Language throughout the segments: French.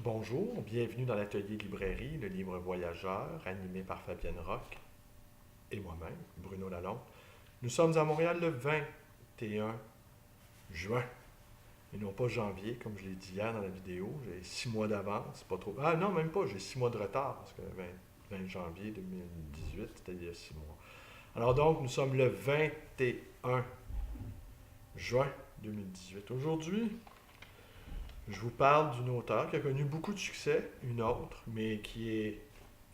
Bonjour, bienvenue dans l'atelier librairie, le livre voyageur, animé par Fabienne Roch et moi-même, Bruno Lalonde. Nous sommes à Montréal le 21 juin, et non pas janvier, comme je l'ai dit hier dans la vidéo. J'ai 6 mois d'avance, pas trop. Ah non, même pas, j'ai 6 mois de retard, parce que 20 janvier 2018, c'était il y a 6 mois. Alors donc, nous sommes le 21 juin 2018. Aujourd'hui, je vous parle d'une auteure qui a connu beaucoup de succès, une autre, mais qui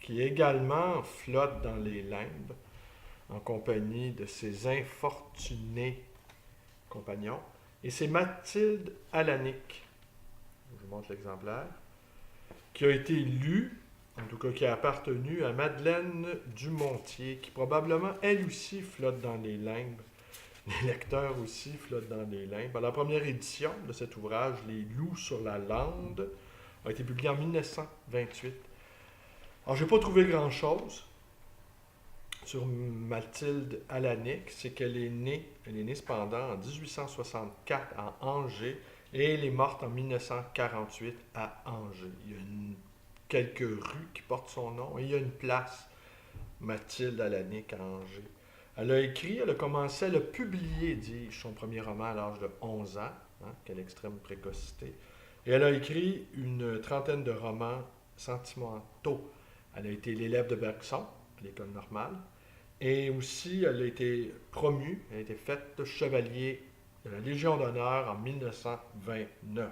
également flotte dans les limbes en compagnie de ses infortunés compagnons. Et c'est Mathilde Alanick, je vous montre l'exemplaire, qui a été lue, en tout cas qui a appartenu à Madeleine Dumontier, qui probablement elle aussi flotte dans les limbes. Les lecteurs aussi flottent dans les limbes. La première édition de cet ouvrage, Les loups sur la lande, a été publiée en 1928. Alors, je n'ai pas trouvé grand-chose sur Mathilde Alanick. C'est elle est née cependant en 1864 à Angers et elle est morte en 1948 à Angers. Il y a quelques rues qui portent son nom et il y a une place Mathilde Alanick à Angers. Elle a commencé, elle a publié, dis-je, son premier roman à l'âge de 11 ans, quelle extrême précocité. Et elle a écrit une trentaine de romans sentimentaux. Elle a été l'élève de Bergson, à l'école normale, et aussi elle a été promue, elle a été faite chevalier de la Légion d'honneur en 1929.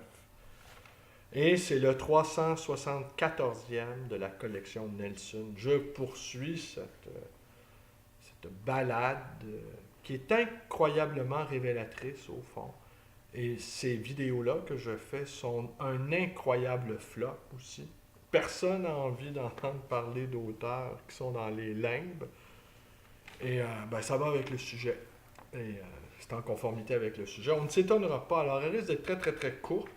Et c'est le 374e de la collection Nelson. Je poursuis cette balade qui est incroyablement révélatrice au fond. Et ces vidéos-là que je fais sont un incroyable flop aussi. Personne n'a envie d'entendre parler d'auteurs qui sont dans les limbes. Et ça va avec le sujet. Et c'est en conformité avec le sujet. On ne s'étonnera pas. Alors, elle risque d'être très, très, très courte.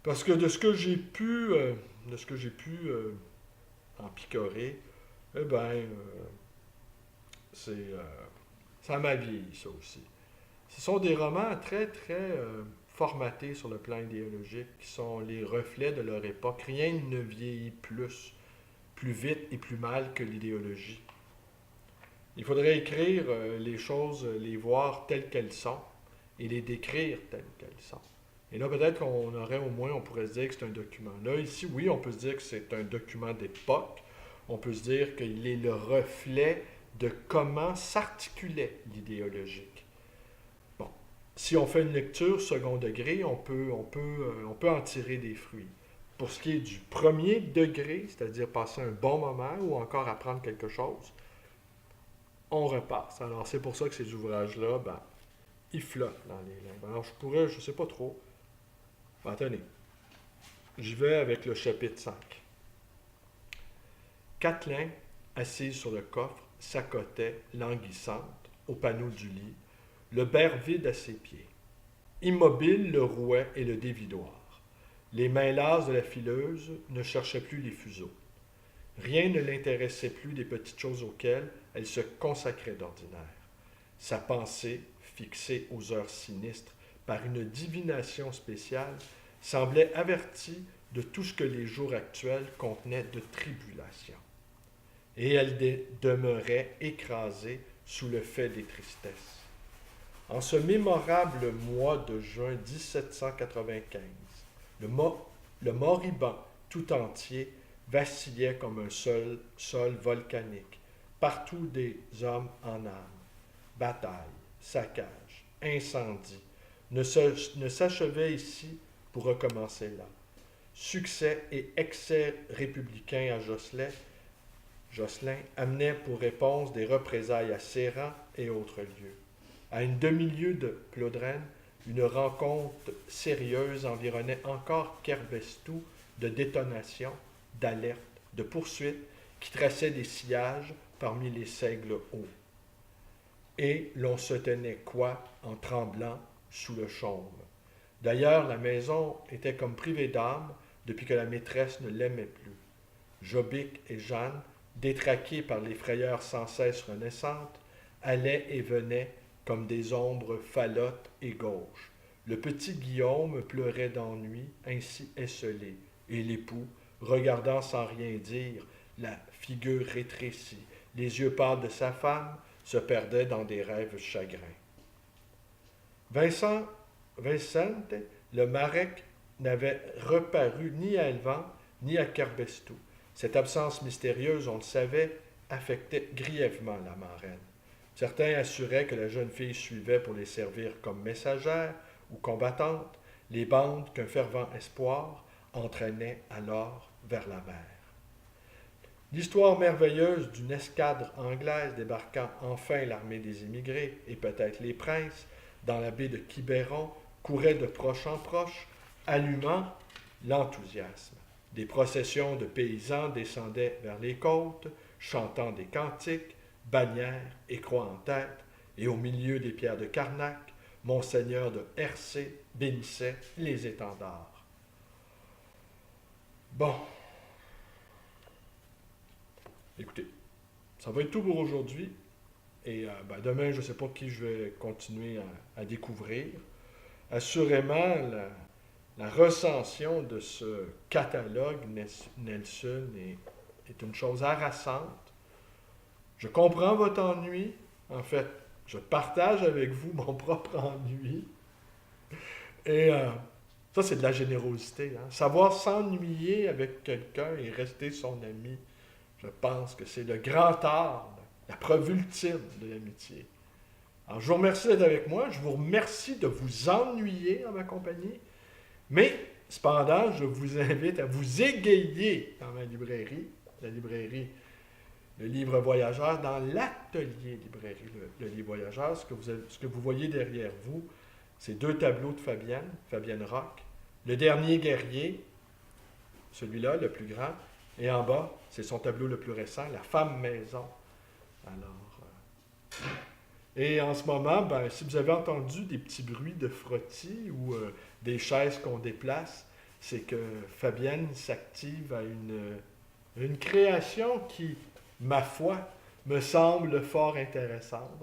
Parce que de ce que j'ai pu, en picorer, eh bien, ça m'a vieilli, ça aussi. Ce sont des romans très, très formatés sur le plan idéologique, qui sont les reflets de leur époque. Rien ne vieillit plus vite et plus mal que l'idéologie. Il faudrait écrire les choses, les voir telles qu'elles sont, et les décrire telles qu'elles sont. Et là, peut-être qu'on aurait au moins, on pourrait se dire que c'est un document. Là, ici, oui, on peut se dire que c'est un document d'époque. On peut se dire qu'il est le reflet de comment s'articulait l'idéologique. Bon, si on fait une lecture second degré, on peut en tirer des fruits. Pour ce qui est du premier degré, c'est-à-dire passer un bon moment ou encore apprendre quelque chose, on repasse. Alors, c'est pour ça que ces ouvrages-là, ils flottent dans les limbes. Alors, je ne sais pas trop. Tenez, j'y vais avec le chapitre 5. Catelyn, assise sur le coffre, s'accotait, languissante, au panneau du lit, le berre vide à ses pieds. Immobile, le rouet et le dévidoir. Les mains lasses de la fileuse ne cherchaient plus les fuseaux. Rien ne l'intéressait plus des petites choses auxquelles elle se consacrait d'ordinaire. Sa pensée, fixée aux heures sinistres par une divination spéciale, semblait avertie de tout ce que les jours actuels contenaient de tribulation. Et elle demeurait écrasée sous le fait des tristesses. En ce mémorable mois de juin 1795, le moribond tout entier vacillait comme un sol volcanique. Partout des hommes en âme. Bataille, saccage, incendie ne s'achevaient ici pour recommencer là. Succès et excès républicains à Josselin amenaient pour réponse des représailles à Séran et autres lieux. À une demi-lieue de Plodren, une rencontre sérieuse environnait encore Kerbestou de détonations, d'alertes, de poursuites qui traçaient des sillages parmi les seigles hauts. Et l'on se tenait quoi en tremblant sous le chaume. D'ailleurs, la maison était comme privée d'âme depuis que la maîtresse ne l'aimait plus. Jobic et Jeanne, détraqués par les frayeurs sans cesse renaissantes, allaient et venaient comme des ombres falottes et gauches. Le petit Guillaume pleurait d'ennui, ainsi esselé, et l'époux, regardant sans rien dire la figure rétrécie, les yeux pâles de sa femme, se perdaient dans des rêves chagrins. Vincente, le Marek, n'avait reparu ni à Elvan, ni à Kerbestou. Cette absence mystérieuse, on le savait, affectait grièvement la marraine. Certains assuraient que la jeune fille suivait pour les servir comme messagère ou combattante les bandes qu'un fervent espoir entraînait alors vers la mer. L'histoire merveilleuse d'une escadre anglaise débarquant enfin l'armée des émigrés et peut-être les princes dans la baie de Quiberon courait de proche en proche, allumant l'enthousiasme. Des processions de paysans descendaient vers les côtes, chantant des cantiques, bannières et croix en tête, et au milieu des pierres de Carnac, Monseigneur de Hercé bénissait les étendards. Bon. Écoutez, ça va être tout pour aujourd'hui. Et demain, je ne sais pas qui je vais continuer à découvrir. Assurément, la recension de ce catalogue Nelson est une chose harassante. Je comprends votre ennui. En fait, je partage avec vous mon propre ennui. Et ça, c'est de la générosité. Hein? Savoir s'ennuyer avec quelqu'un et rester son ami, je pense que c'est le grand art, la preuve ultime de l'amitié. Alors, je vous remercie d'être avec moi. Je vous remercie de vous ennuyer en ma compagnie. Mais, cependant, je vous invite à vous égayer dans ma librairie, la librairie Le Livre Voyageur, dans l'atelier librairie Le Livre Voyageur. Ce que vous voyez derrière vous, c'est 2 tableaux de Fabienne Rock. Le dernier guerrier, celui-là, le plus grand, et en bas, c'est son tableau le plus récent, La femme maison. Alors, et en ce moment, si vous avez entendu des petits bruits de frottis ou des chaises qu'on déplace, c'est que Fabienne s'active à une création qui, ma foi, me semble fort intéressante.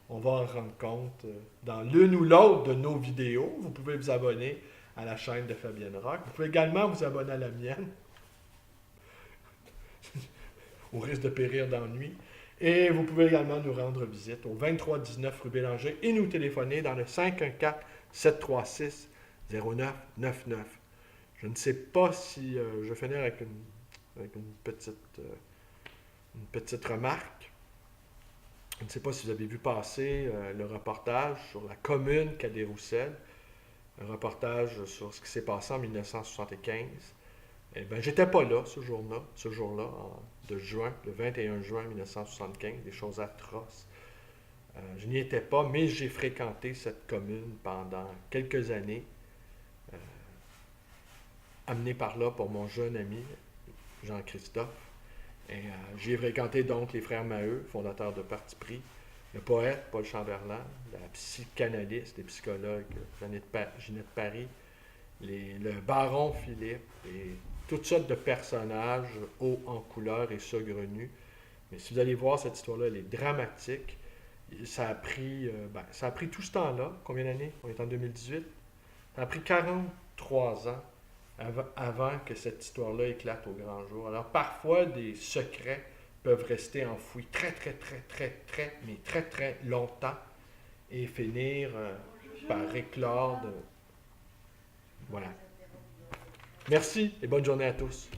On va en rendre compte dans l'une ou l'autre de nos vidéos. Vous pouvez vous abonner à la chaîne de Fabienne Rock. Vous pouvez également vous abonner à la mienne, au risque de périr d'ennui. Et vous pouvez également nous rendre visite au 2319 rue Bélanger et nous téléphoner dans le 514-736-0999. Je ne sais pas si je vais finir avec une petite remarque. Je ne sais pas si vous avez vu passer le reportage sur la commune Cadet-Roussel, un reportage sur ce qui s'est passé en 1975. Eh bien, j'étais pas là ce jour-là, de juin, le 21 juin 1975, des choses atroces. Je n'y étais pas, mais j'ai fréquenté cette commune pendant quelques années, amené par là pour mon jeune ami, Jean-Christophe. Et j'ai fréquenté donc les frères Maheu, fondateurs de Parti pris, le poète Paul Chamberlain, la psychanalyste et psychologue Ginette Paris, le baron Philippe et toutes sortes de personnages hauts en couleur et saugrenus. Mais si vous allez voir cette histoire-là, elle est dramatique. Ça a pris tout ce temps-là. Combien d'années? On est en 2018. Ça a pris 43 ans avant que cette histoire-là éclate au grand jour. Alors parfois, des secrets peuvent rester enfouis très, très, très, très, très, mais très, très longtemps et finir par éclore. Voilà. Merci et bonne journée à tous.